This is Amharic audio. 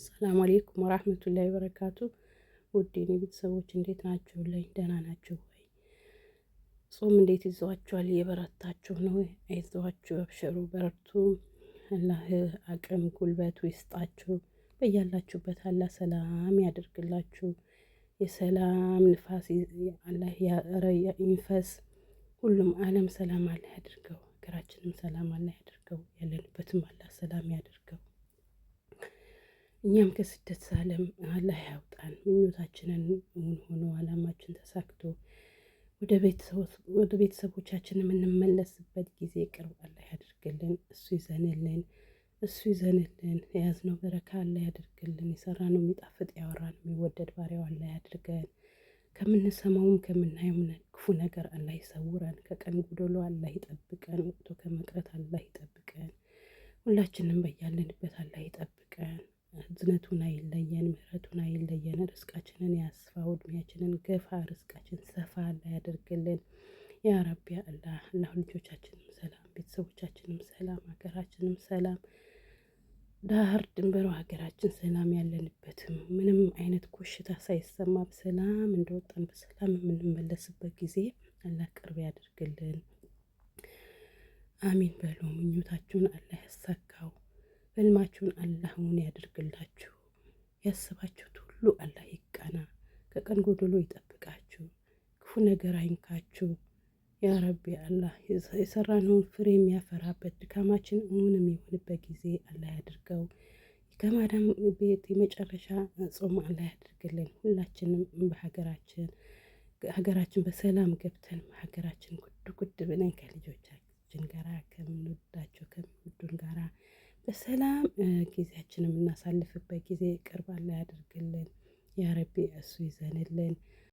ሰላም አለይኩም ወራህመቱላሂ ወበረካቱ። ውድ የኔ ቤተሰቦች እንዴት ናችሁልኝ? ደህና ናችሁ ወይ? ጾም እንዴት ይዟችኋል? እየበረታችሁ ነው? አይዟችሁ፣ አብሽሩ፣ በርቱ። አላህ አቅም ጉልበቱ ይስጣችሁ። በያላችሁበት አላህ ሰላም ያደርግላችሁ። የሰላም ንፋስ አላህ ይንፈስ። ሁሉም ዓለም ሰላም አላህ ያድርገው። ሀገራችንም ሰላም አላህ ያድርገው። ያለንበትም አላህ ሰላም ያድርገው። እኛም ከስደት ዓለም አላህ ያውጣን። ምኞታችንን እውን ሆኖ አላማችን ተሳክቶ ወደ ቤተሰቦቻችን የምንመለስበት ጊዜ ቅርብ አላህ ያድርግልን። እሱ ይዘንልን፣ እሱ ይዘንልን። የያዝነው በረካ አላህ ያድርግልን። የሰራነው የሚጣፍጥ ያወራነው የሚወደድ ባሪያው አላህ ያድርገን። ከምንሰማውም ከምናየውም ክፉ ነገር አላህ ይሰውረን። ከቀን ጎዶሎ አላህ ይጠብቀን። ወጥቶ ከመቅረት አላህ ይጠብቀን። ሁላችንም በያለንበት አላህ ይጠብቀን። እዝነቱን አይለየን፣ ምህረቱን አይለየን። ርስቃችንን ያስፋው፣ እድሜያችንን ገፋ፣ ርስቃችን ሰፋ አላህ ያደርግልን። ያ ረቢ አላህ ልጆቻችንም ሰላም፣ ቤተሰቦቻችንም ሰላም፣ ሀገራችንም ሰላም፣ ዳር ድንበሩ ሀገራችን ሰላም፣ ያለንበትም ምንም አይነት ኮሽታ ሳይሰማ በሰላም እንደወጣን በሰላም የምንመለስበት ጊዜ አላህ ቅርብ ያደርግልን። አሚን በሉ። ምኞታችሁን አላህ ያሳካው። ህልማችሁን አላህውን ያደርግላችሁ። ያስባችሁት ሁሉ አላህ ይቃና። ከቀን ጎደሎ ይጠብቃችሁ። ክፉ ነገር አይንካችሁ። ያ ረቢ አላህ የሰራነውን ፍሬ የሚያፈራበት ድካማችን እውን የሚሆንበት ጊዜ አላህ ያድርገው። ከማዳም ቤት የመጨረሻ ጾም አላህ ያድርግልን። ሁላችንም ሀገራችን በሰላም ገብተን ሀገራችን ጉድ ብለን ከልጆቻችን ጋራ ከምንወዳቸው ከሚወዱን ጋራ በሰላም ጊዜያችንን የምናሳልፍበት ጊዜ ቅርብ አላህ ያድርግልን። ያ ረቢ እሱ ይዘንልን።